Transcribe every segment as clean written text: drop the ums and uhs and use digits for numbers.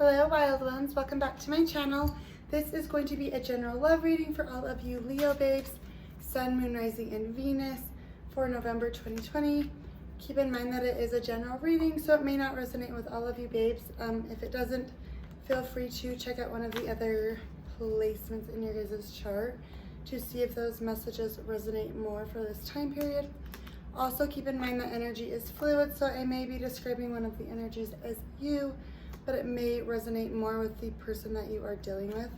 Hello wild ones, welcome back to my channel. This is going to be a general love reading for all of you Leo babes, Sun, Moon, Rising, and Venus for November 2020. Keep in mind that it is a general reading, so it may not resonate with all of you babes. If it doesn't, feel free to check out one of the other placements in your guys' chart to see if those messages resonate more for this time period. Also keep in mind that energy is fluid, so I may be describing one of the energies as you, but it may resonate more with the person that you are dealing with.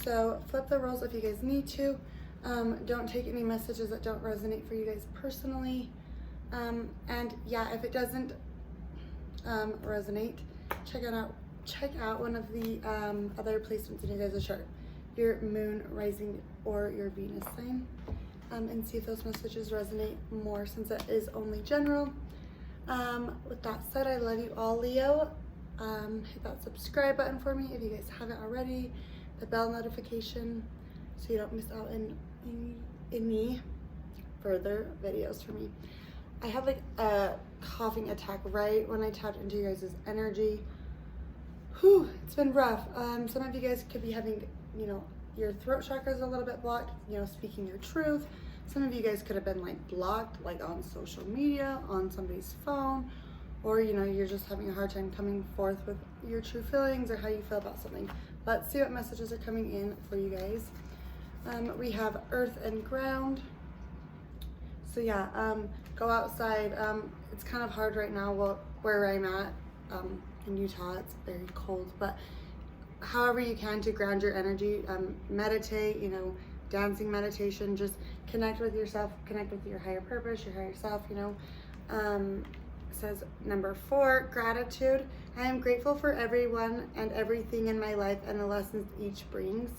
So flip the roles if you guys need to. Don't take any messages that don't resonate for you guys personally. And yeah, if it doesn't resonate, check out one of the other placements in your guys' chart, your moon, rising, or your Venus sign, and see if those messages resonate more since it is only general. With that said, I love you all, Leo. Hit that subscribe button for me if you guys haven't already, the bell notification so you don't miss out on any further videos from me. I had like a coughing attack right when I tapped into your guys' energy. Whew, it's been rough. Some of you guys could be having, your throat chakra is a little bit blocked, speaking your truth. Some of you guys could have been like blocked, like on social media, on somebody's phone, or you're just having a hard time coming forth with your true feelings or how you feel about something. Let's see what messages are coming in for you guys. We have earth and ground. So yeah, go outside. It's kind of hard right now where I'm at in Utah. It's very cold, but however you can to ground your energy, meditate, dancing meditation, just connect with yourself, connect with your higher purpose, your higher self, Says number 4, gratitude. I am grateful for everyone and everything in my life and the lessons each brings.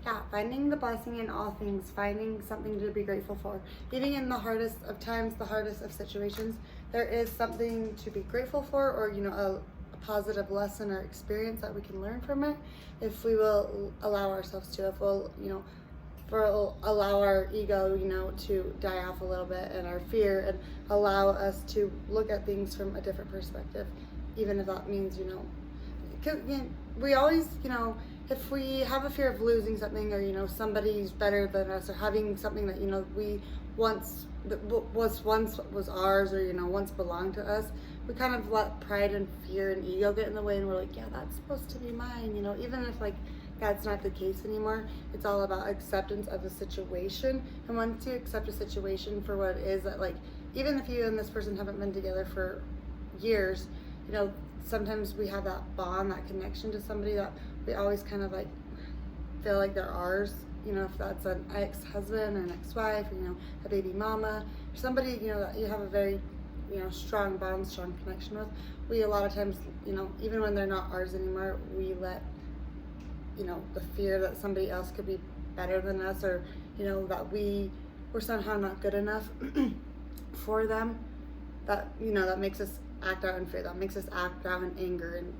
Yeah, finding the blessing in all things, finding something to be grateful for. Even in the hardest of times, the hardest of situations, there is something to be grateful for, or a positive lesson or experience that we can learn from it if we will allow ourselves to, if we'll allow our ego, to die off a little bit, and our fear, and allow us to look at things from a different perspective, even if that means, because we always, if we have a fear of losing something, or somebody's better than us, or having something that we once was ours, or once belonged to us, we kind of let pride and fear and ego get in the way, and we're like, yeah, that's supposed to be mine, even if that's not the case anymore. It's all about acceptance of the situation. And once you accept a situation for what it is, that even if you and this person haven't been together for years, sometimes we have that bond, that connection to somebody that we always kind of feel like they're ours. If that's an ex-husband or an ex-wife, or a baby mama, or somebody that you have a very strong bond, strong connection with. We a lot of times, even when they're not ours anymore, we let the fear that somebody else could be better than us, or that we were somehow not good enough for them, that that makes us act out in fear, that makes us act out in anger, and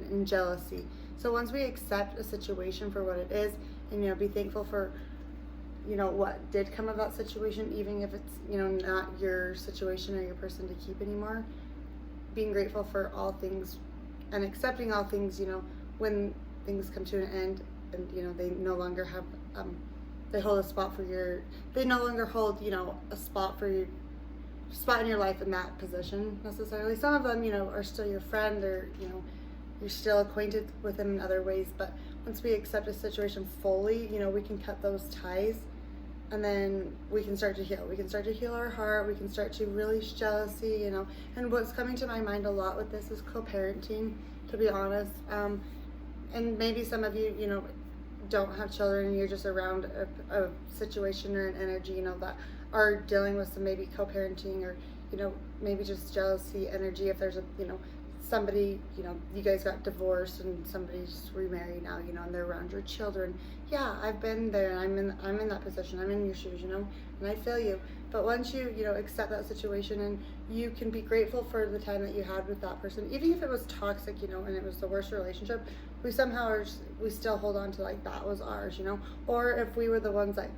in jealousy. So once we accept a situation for what it is, and be thankful for what did come of that situation, even if it's not your situation or your person to keep anymore, being grateful for all things and accepting all things, when things come to an end, and they no longer have they hold a spot for they no longer hold a spot in your life in that position necessarily. Some of them are still your friend, or you're still acquainted with them in other ways, but once we accept a situation fully, we can cut those ties, and then we can start to heal. We can start to heal our heart. We can start to release jealousy, and what's coming to my mind a lot with this is co-parenting, to be honest. And maybe some of you, don't have children, and you're just around a situation or an energy, that are dealing with some maybe co-parenting, or, maybe just jealousy energy. If there's somebody, you guys got divorced and somebody's remarried now, and they're around your children. Yeah, I've been there. I'm in that position. I'm in your shoes, and I feel you. But once you, accept that situation, and you can be grateful for the time that you had with that person, even if it was toxic, and it was the worst relationship, we still hold on to that was ours, or if we were the ones that,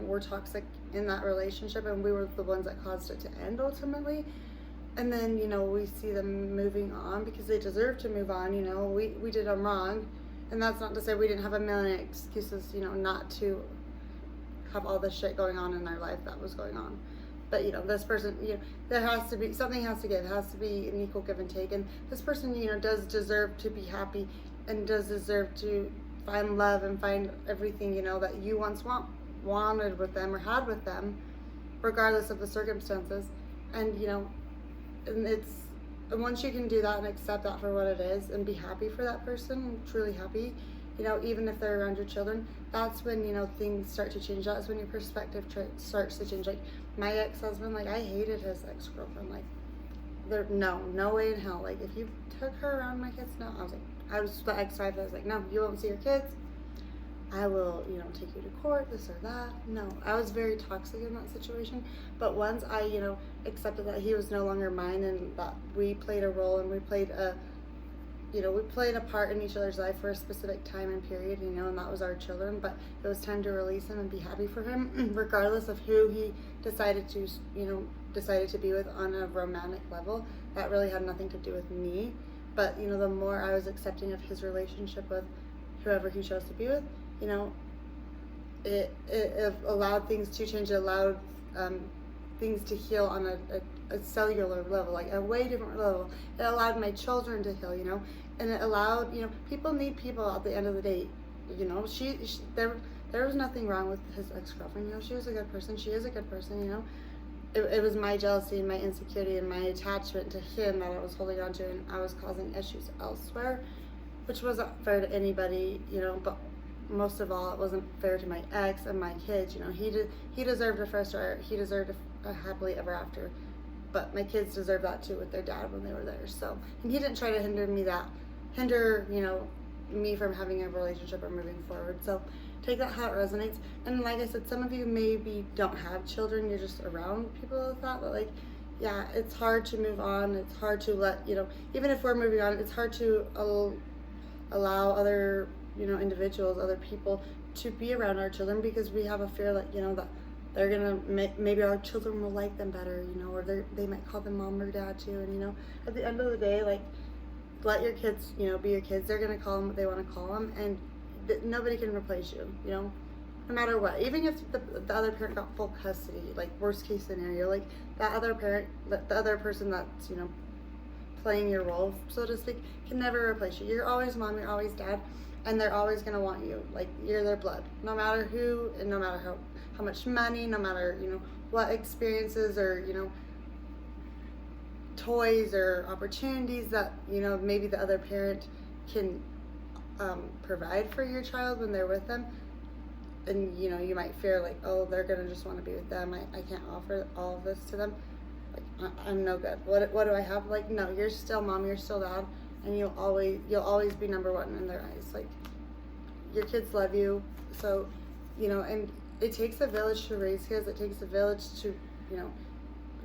were toxic in that relationship, and we were the ones that caused it to end ultimately, And then, we see them moving on because they deserve to move on. We did them wrong. And that's not to say we didn't have a million excuses, not to have all this shit going on in our life that was going on. But, this person, there has to be, something has to give. It has to be an equal give and take. And this person, does deserve to be happy and does deserve to find love and find everything, that you once wanted with them or had with them, regardless of the circumstances. And, and once you can do that and accept that for what it is and be happy for that person, truly happy, even if they're around your children, that's when, things start to change. That's when your perspective starts to change. Like, my ex-husband, like, I hated his ex-girlfriend. Like, no way in hell. Like, if you took her around my kids, no. I was the ex-wife. I was like, no, you won't see your kids. I will, take you to court, this or that. No, I was very toxic in that situation. But once I, accepted that he was no longer mine and that we played a role and we played a part in each other's life for a specific time and period, and that was our children. But it was time to release him and be happy for him, regardless of who he decided to be with on a romantic level. That really had nothing to do with me. But, the more I was accepting of his relationship with whoever he chose to be with, it allowed things to change. It allowed things to heal on a cellular level, like a way different level. It allowed my children to heal, and it allowed, people need people at the end of the day. There was nothing wrong with his ex-girlfriend. She was a good person. She is a good person. It was my jealousy and my insecurity and my attachment to him that I was holding on to, and I was causing issues elsewhere, which wasn't fair to anybody, but most of all, it wasn't fair to my ex and my kids. He deserved a fresh start. He deserved a happily ever after. But my kids deserve that too with their dad when they were there. So, and he didn't try to hinder me from having a relationship or moving forward. So take that how it resonates. And like I said, some of you maybe don't have children. You're just around people with that. But like, yeah, it's hard to move on. It's hard to let, even if we're moving on, it's hard to allow other individuals, other people to be around our children because we have a fear that, that they're gonna maybe our children will like them better, or they might call them mom or dad too. And at the end of the day, like, let your kids, be your kids. They're gonna call them what they want to call them, and nobody can replace you, no matter what. Even if the other parent got full custody, like worst case scenario, like that other parent, the other person that's playing your role, so to speak, can never replace you. You're always mom, you're always dad. And they're always going to want you. Like, you're their blood. No matter who, and no matter how much money, no matter, what experiences or, toys or opportunities that, maybe the other parent can provide for your child when they're with them. And, you might fear, like, oh, they're going to just want to be with them. I can't offer all of this to them. Like, I'm no good. What do I have? Like, no, you're still mom, you're still dad. And you'll always be number one in their eyes. Like, your kids love you. So, and it takes a village to raise kids. It takes a village to,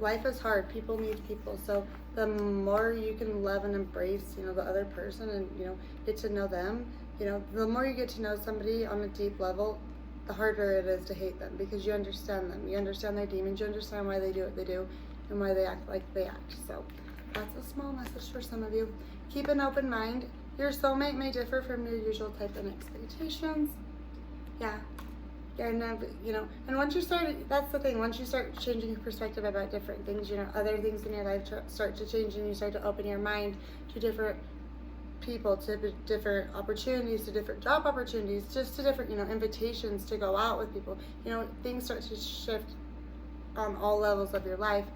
life is hard. People need people. So the more you can love and embrace, the other person and, get to know them, the more you get to know somebody on a deep level, the harder it is to hate them because you understand them. You understand their demons. You understand why they do what they do and why they act like they act. So that's a small message for some of you. Keep an open mind. Your soulmate may differ from your usual type and expectations. Yeah. And, and once you start, that's the thing, once you start changing your perspective about different things, other things in your life start to change and you start to open your mind to different people, to different opportunities, to different job opportunities, just to different, invitations to go out with people. Things start to shift on all levels of your life.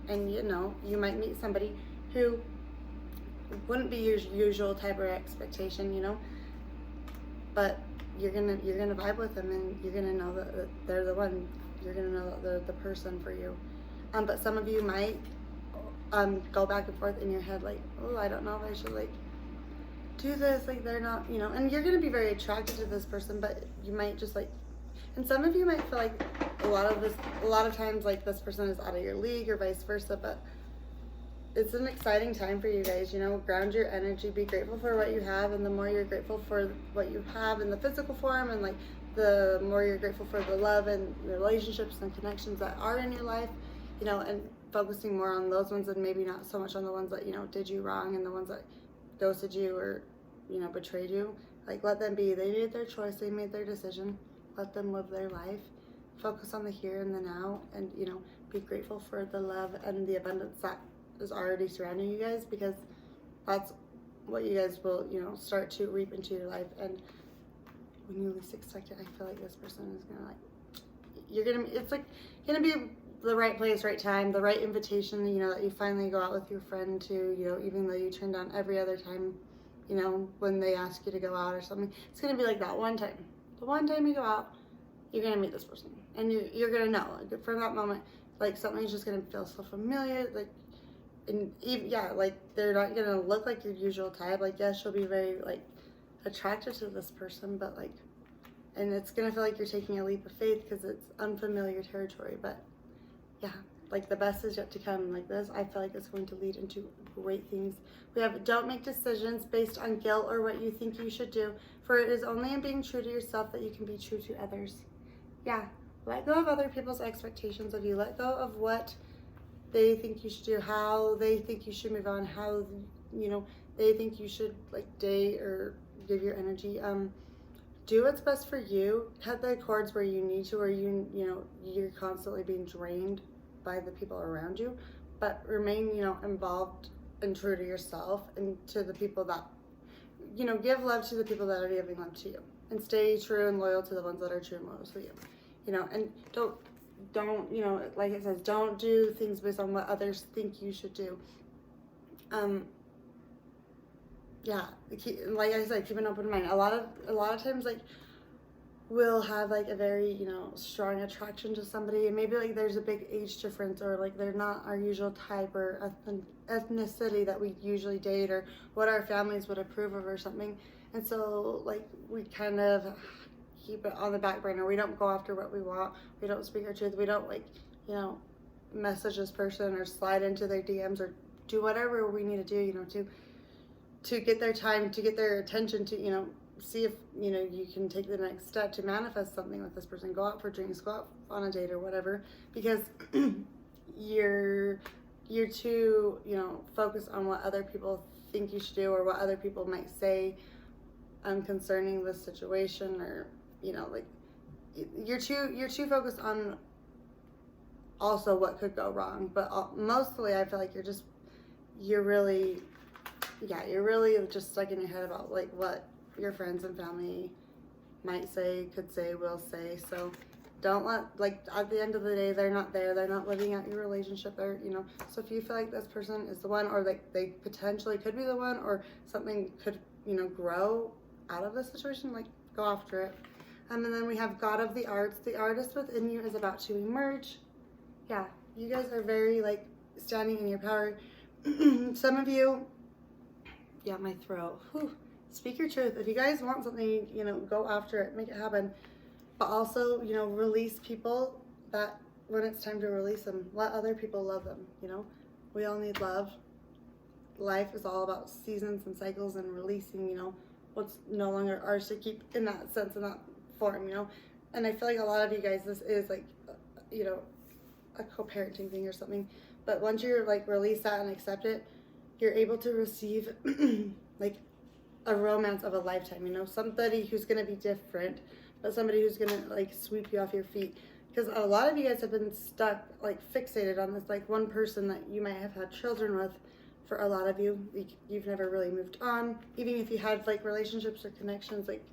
And, you might meet somebody who wouldn't be your usual type or expectation, but you're gonna vibe with them and you're gonna know that they're the one. You're gonna know that they're the person for you. But some of you might go back and forth in your head like, oh, I don't know if I should like do this. Like, they're not, and you're gonna be very attracted to this person, but you might just like, and some of you might feel like a lot of times like this person is out of your league or vice versa, but it's an exciting time for you guys, ground your energy, be grateful for what you have, and the more you're grateful for what you have in the physical form, and like the more you're grateful for the love and relationships and connections that are in your life, and focusing more on those ones and maybe not so much on the ones that, you know, did you wrong and the ones that ghosted you or, you know, betrayed you. Like, let them be. They made their choice. They made their decision. Let them live their life. Focus on the here and the now, and, you know, be grateful for the love and the abundance that is already surrounding you guys, because that's what you guys will, you know, start to reap into your life. And when you least expect it, I feel like this person is gonna, like, it's like gonna be the right place, right time, the right invitation, you know, that you finally go out with your friend to, you know, even though you turn down every other time, you know, when they ask you to go out or something. It's gonna be like that one time. The one time you go out, you're gonna meet this person, and you're gonna know, like, from that moment, like, something's just gonna feel so familiar, like, and even, yeah, like, they're not gonna look like your usual type. Like, yes, you'll be very, like, attracted to this person, but, like, and it's gonna feel like you're taking a leap of faith because it's unfamiliar territory. But yeah, like, the best is yet to come. Like, this, I feel like it's going to lead into great things. We have, don't make decisions based on guilt or what you think you should do, for it is only in being true to yourself that you can be true to others. Yeah, let go of other people's expectations of you. Let go of what they think you should do, how they think you should move on, how, you know, they think you should, like, date or give your energy. Do what's best for you. Cut the cords where you need to, or you know, you're constantly being drained by the people around you, but remain, you know, involved and true to yourself and to the people that, you know, give love to the people that are giving love to you, and stay true and loyal to the ones that are true and loyal to you, you know. And don't, you know, like it says, don't do things based on what others think you should do. Yeah, like I said, keep an open mind. A lot of times, like, we'll have, like, a very, you know, strong attraction to somebody, and maybe, like, there's a big age difference, or, like, they're not our usual type or ethnicity that we usually date, or what our families would approve of or something. And so, like, we kind of keep it on the back burner. We don't go after what we want. We don't speak our truth. We don't, like, you know, message this person or slide into their DMs or do whatever we need to do, you know, to get their time, to get their attention, to, you know, see if, you know, you can take the next step to manifest something with this person. Go out for drinks, go out on a date or whatever, because you're too, you know, focused on what other people think you should do or what other people might say concerning this situation, or, you know, like, you're too focused on also what could go wrong. But mostly I feel like you're really just stuck in your head about, like, what your friends and family might say, could say, will say. So don't let, like, at the end of the day, they're not there. They're not living out your relationship. They're, you know, so if you feel like this person is the one, or, like, they potentially could be the one, or something could, you know, grow out of this situation, like, go after it. And then we have God of the Arts. The artist within you is about to emerge. Yeah, you guys are very, like, standing in your power. Some of you, yeah, my throat. Whew. Speak your truth. If you guys want something, you know, go after it, make it happen. But also, you know, release people that, when it's time to release them, let other people love them, you know. We all need love. Life is all about seasons and cycles and releasing, you know, what's no longer ours to keep, in that sense, in that form, you know. And I feel like a lot of you guys, this is, like, you know, a co-parenting thing or something. But once you're, like, release that and accept it, you're able to receive like a romance of a lifetime, you know, somebody who's going to be different, but somebody who's going to, like, sweep you off your feet. Because a lot of you guys have been stuck, like, fixated on this, like, one person that you might have had children with. For a lot of you, you've never really moved on. Even if you had, like, relationships or connections, like,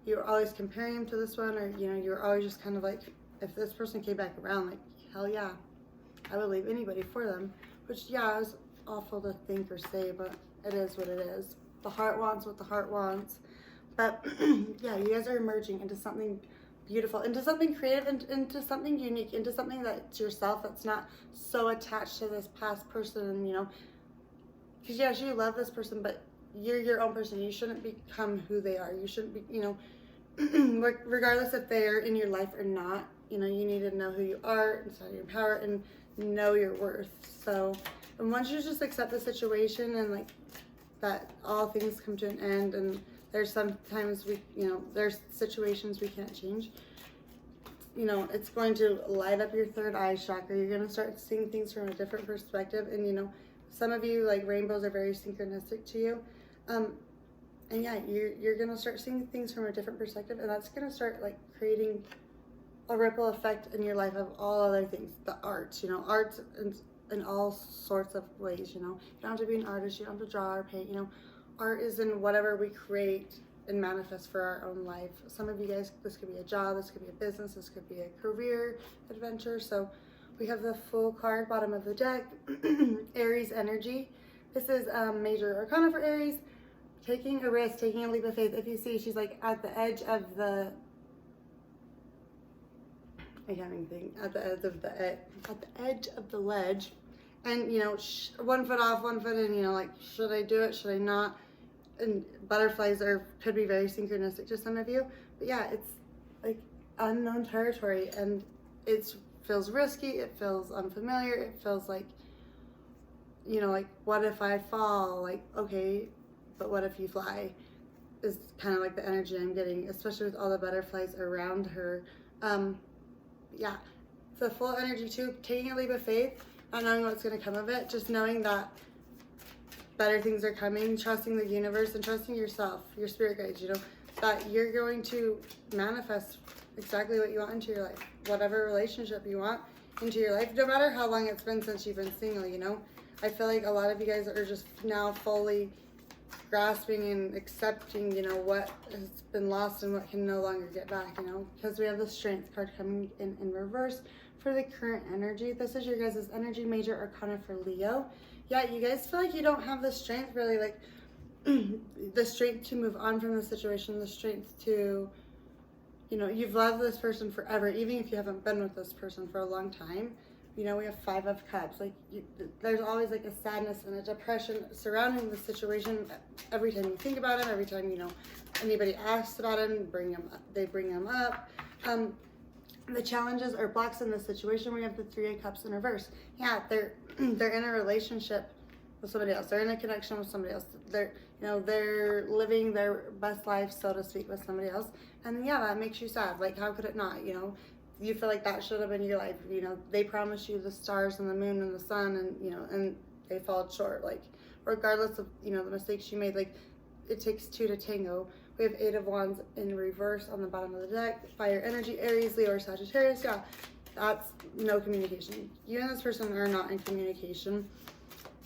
you were always comparing them to this one, or, you know, you were always just kind of like, if this person came back around, like, hell yeah, I would leave anybody for them. Which, yeah, is awful to think or say, but it is what it is. The heart wants what the heart wants. But yeah, you guys are emerging into something beautiful, into something creative, into something unique, into something that's yourself, that's not so attached to this past person. And, you know, because yes, you love this person, but you're your own person. You shouldn't become who they are. You shouldn't be, you know, regardless if they're in your life or not, you know, you need to know who you are inside your power and know your worth. So, and once you just accept the situation, and, like, that all things come to an end, and there's sometimes we, you know, there's situations we can't change. you know, it's going to light up your third eye chakra. You're going to start seeing things from a different perspective. And, you know, some of you, like, rainbows are very synchronistic to you. And yeah, you're going to start seeing things from a different perspective. And that's going to start, like, creating a ripple effect in your life of all other things. The arts, you know, arts in all sorts of ways, you know. You don't have to be an artist. You don't have to draw or paint, you know. Art is in whatever we create and manifest for our own life. Some of you guys, this could be a job, this could be a business, this could be a career adventure. So we have the Fool card, bottom of the deck, Aries energy. This is major arcana for Aries. Taking a risk, taking a leap of faith. If you see, she's like at the edge of the, I can't even think, at the edge of the ledge, and you know, 1 foot off, 1 foot in. You know, like, should I do it? Should I not? And butterflies could be very synchronistic to some of you, but yeah, it's like unknown territory, and it feels risky. It feels unfamiliar. It feels like, you know, like, what if I fall? Like, okay, but what if you fly? Is kind of like the energy I'm getting, especially with all the butterflies around her. Yeah, it's the full energy too. Taking a leap of faith, not knowing what's going to come of it, just knowing that better things are coming, trusting the universe and trusting yourself, your spirit guides, you know, that you're going to manifest exactly what you want into your life, whatever relationship you want into your life, no matter how long it's been since you've been single, you know. I feel like a lot of you guys are just now fully grasping and accepting, you know, what has been lost and what can no longer get back, you know, because we have the Strength card coming in reverse for the current energy. This is your guys' energy, major arcana for Leo. Yeah, you guys feel like you don't have the strength, really, like the strength to move on from the situation, the strength to, you know, you've loved this person forever, even if you haven't been with this person for a long time. You know, we have 5 of Cups. Like, there's always like a sadness and a depression surrounding the situation. Every time you think about him, every time, you know, anybody asks about him, they bring him up. The challenges or blocks in the situation, we have the 3 of Cups in reverse. Yeah, they're in a relationship with somebody else. They're in a connection with somebody else. They're, you know, they're living their best life, so to speak, with somebody else. And yeah, that makes you sad. Like, how could it not, you know? You feel like that should have been your life. You know, they promised you the stars and the moon and the sun, and, you know, and they fall short. Like, regardless of, you know, the mistakes you made, like, it takes 2 to tango. We have 8 of Wands in reverse on the bottom of the deck. Fire energy, Aries, Leo, or Sagittarius. Yeah, that's no communication. You and this person are not in communication.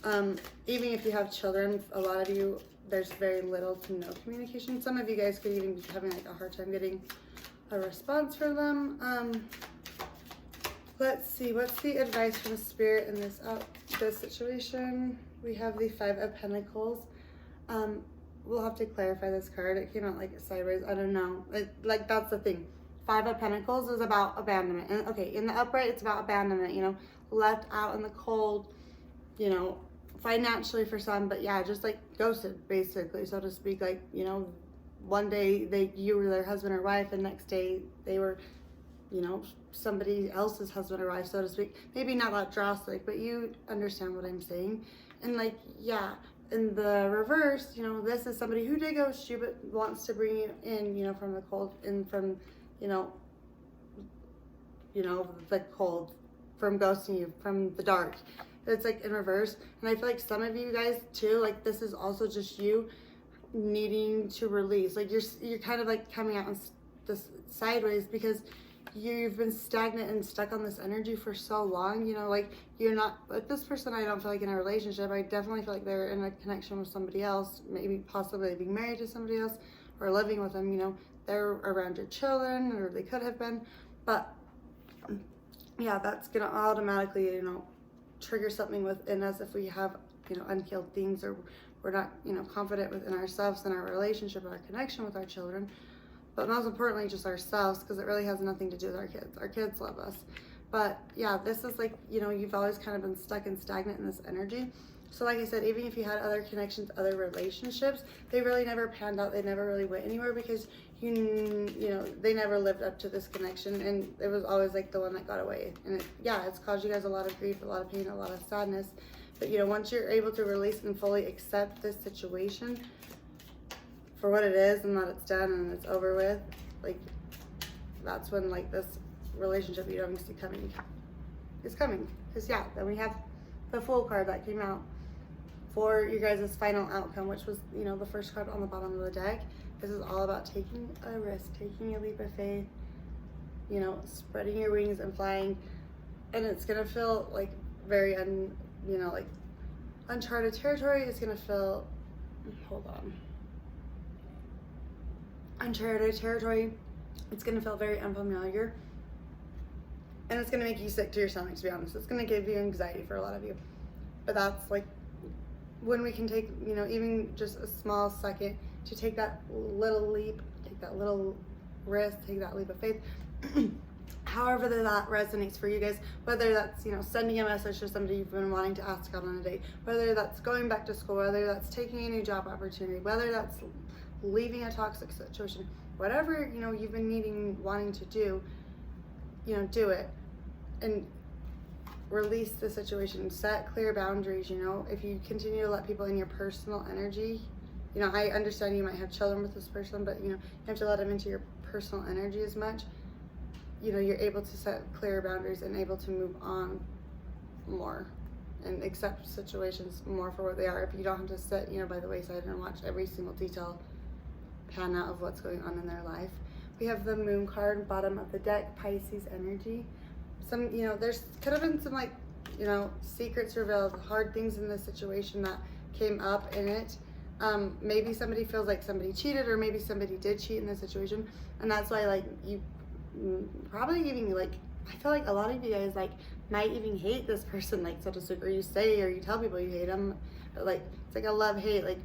Even if you have children, a lot of you, there's very little to no communication. Some of you guys could even be having like a hard time getting a response from them. Let's see, what's the advice from the spirit in this situation? We have the 5 of Pentacles. We'll have to clarify this card. It came out like sideways. I don't know. Like, that's the thing. 5 of Pentacles is about abandonment. And okay, in the upright, it's about abandonment, you know, left out in the cold, you know, financially for some, but yeah, just like ghosted, basically, so to speak. Like, you know, one day you were their husband or wife, and next day they were, you know, somebody else's husband or wife, so to speak. Maybe not that drastic, but you understand what I'm saying. And like, yeah, in the reverse, you know, this is somebody who did ghost you, but wants to bring you in, you know, from the cold, and from, you know, the cold, from ghosting you, from the dark. It's like in reverse. And I feel like some of you guys too, like, this is also just you needing to release. Like, you're kind of like coming out this sideways because you've been stagnant and stuck on this energy for so long, you know, like, you're not with this person. I don't feel like in a relationship. I definitely feel like they're in a connection with somebody else, maybe possibly being married to somebody else or living with them, you know, they're around your children, or they could have been. But yeah, that's gonna automatically, you know, trigger something within us if we have, you know, unhealed things, or we're not, you know, confident within ourselves and our relationship, our connection with our children. But most importantly, just ourselves, because it really has nothing to do with our kids. Our kids love us. But yeah, this is like, you know, you've always kind of been stuck and stagnant in this energy. So like I said, even if you had other connections, other relationships, they really never panned out. They never really went anywhere because you know, they never lived up to this connection, and it was always like the one that got away. And it's caused you guys a lot of grief, a lot of pain, a lot of sadness. But you know, once you're able to release and fully accept this situation for what it is, and that it's done and it's over with, like, that's when like this relationship you don't see coming is coming. Because yeah, then we have the Fool card that came out for you guys' final outcome, which was, you know, the first card on the bottom of the deck. This is all about taking a risk, taking a leap of faith, you know, spreading your wings and flying. And it's gonna feel like very like uncharted territory. It's gonna feel, hold on, uncharted territory. It's gonna feel very unfamiliar, and it's gonna make you sick to your stomach, to be honest. It's gonna give you anxiety for a lot of you. But that's like when we can take, you know, even just a small second to take that little leap, take that little risk, take that leap of faith. However that resonates for you guys, whether that's, you know, sending a message to somebody you've been wanting to ask out on a date, whether that's going back to school, whether that's taking a new job opportunity, whether that's leaving a toxic situation, whatever, you know, you've been wanting to do, you know, do it and release the situation. Set clear boundaries. You know, if you continue to let people in your personal energy, you know, I understand you might have children with this person, but you know, you have to let them into your personal energy as much. You know, you're able to set clear boundaries and able to move on more and accept situations more for what they are. If you don't have to sit, you know, by the wayside and watch every single detail pan out of what's going on in their life. We have the Moon card, bottom of the deck, Pisces energy. Some, you know, there's could have been some, like, you know, secrets revealed, hard things in the situation that came up in it. Maybe somebody feels like somebody cheated, or maybe somebody did cheat in the situation, and that's why, like, you probably even, like, I feel like a lot of you guys, like, might even hate this person, like, so to speak, or you say, or you tell people you hate them, but, like, it's like a love-hate, like,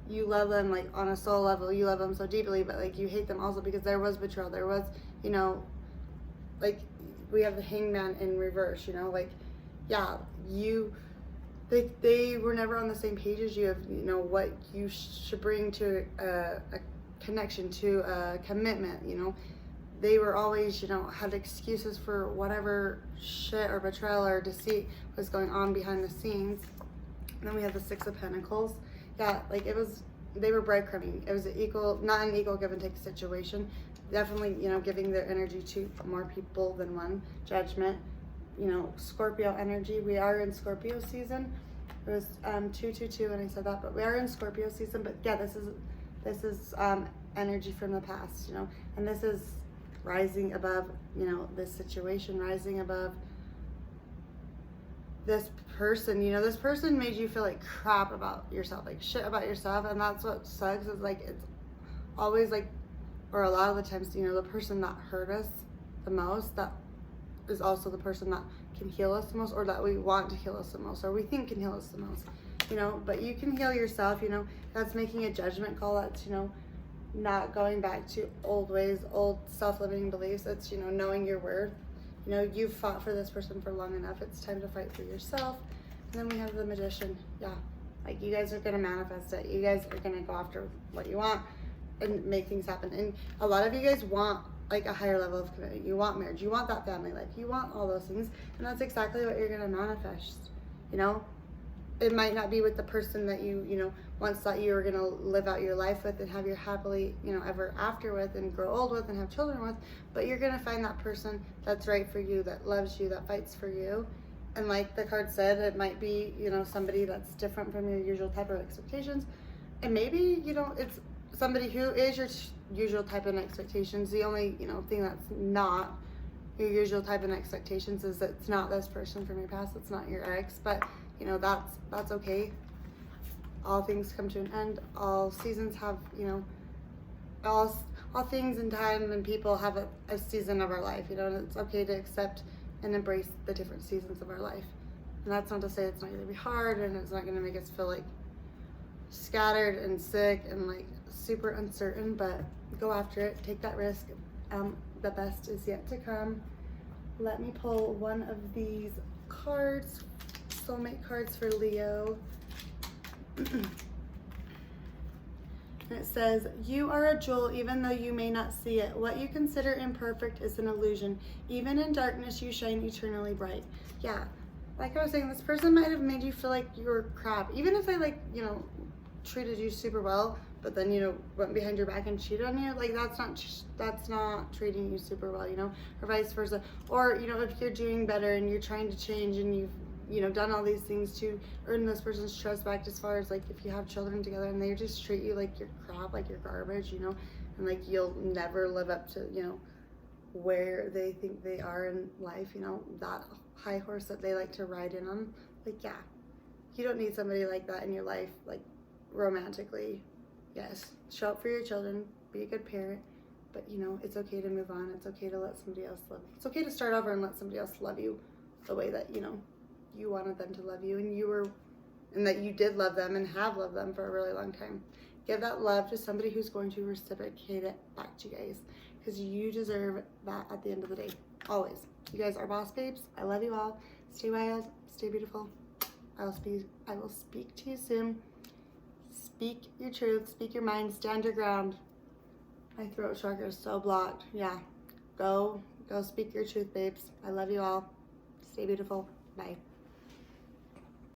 you love them, like, on a soul level, you love them so deeply, but, like, you hate them also because there was betrayal, there was, you know, like, we have the Hangman in reverse, you know, like, yeah, they were never on the same page as you of, you know, what you should bring to a connection, to a commitment, you know. They were always, you know, had excuses for whatever shit or betrayal or deceit was going on behind the scenes. And then we have the Six of Pentacles. Yeah, like, they were breadcrumbing. It was not an equal give and take situation. Definitely, you know, giving their energy to more people than one. Judgment, you know, Scorpio energy. We are in Scorpio season. It was 222 when I said that, but we are in Scorpio season. But yeah, this is energy from the past, you know, and this is rising above, you know, this situation, rising above this person. You know, this person made you feel like crap about yourself, like shit about yourself, and that's what sucks, is like, it's always like, or a lot of the times, you know, the person that hurt us the most, that is also the person that can heal us the most, or that we want to heal us the most, or we think can heal us the most, you know. But you can heal yourself, you know. That's making a judgment call. That's, you know, not going back to old ways, old self-limiting beliefs. That's, you know, knowing your worth. You know, you've fought for this person for long enough. It's time to fight for yourself. And then we have the Magician. Yeah, like, you guys are gonna manifest it. You guys are gonna go after what you want and make things happen. And a lot of you guys want, like, a higher level of commitment. You want marriage. You want that family life. You want all those things. And that's exactly what you're gonna manifest. You know, it might not be with the person that you know, once thought you were gonna live out your life with and have your happily, you know, ever after with, and grow old with, and have children with, but you're gonna find that person that's right for you, that loves you, that fights for you. And like the card said, it might be, you know, somebody that's different from your usual type of expectations. And maybe, you know, it's somebody who is your usual type of expectations. The only, you know, thing that's not your usual type of expectations is that it's not this person from your past. It's not your ex. But, you know, that's okay. All things come to an end. All seasons have, you know, all things in time and people have a season of our life, you know, and it's okay to accept and embrace the different seasons of our life. And that's not to say it's not going to be hard, and it's not going to make us feel like scattered and sick and like super uncertain, but go after it, take that risk. The best is yet to come. Let me pull one of these cards, soulmate cards for Leo. And it says, you are a jewel even though you may not see it. What you consider imperfect is an illusion. Even in darkness you shine eternally bright. Yeah, like I was saying, this person might have made you feel like you were crap. Even if they, like, you know, treated you super well, but then, you know, went behind your back and cheated on you, like that's not treating you super well, you know, or vice versa. Or, you know, if you're doing better and you're trying to change and you've, you know, done all these things to earn this person's trust back, as far as like if you have children together and they just treat you like you're crap, like you're garbage, you know, and like you'll never live up to, you know, where they think they are in life, you know, that high horse that they like to ride in on, like, yeah, you don't need somebody like that in your life, like romantically. Yes, show up for your children, be a good parent, but you know, it's okay to move on. It's okay to let somebody else love you. It's okay to start over and let somebody else love you the way that, you know, you wanted them to love you, and that you did love them and have loved them for a really long time. Give that love to somebody who's going to reciprocate it back to you guys, because you deserve that at the end of the day, always. You guys are boss babes. I love you all. Stay wild, stay beautiful. I will speak to you soon. Speak your truth, speak your mind, stand your ground. My throat chakra is so blocked. Yeah, go speak your truth, babes. I love you all. Stay beautiful. Bye.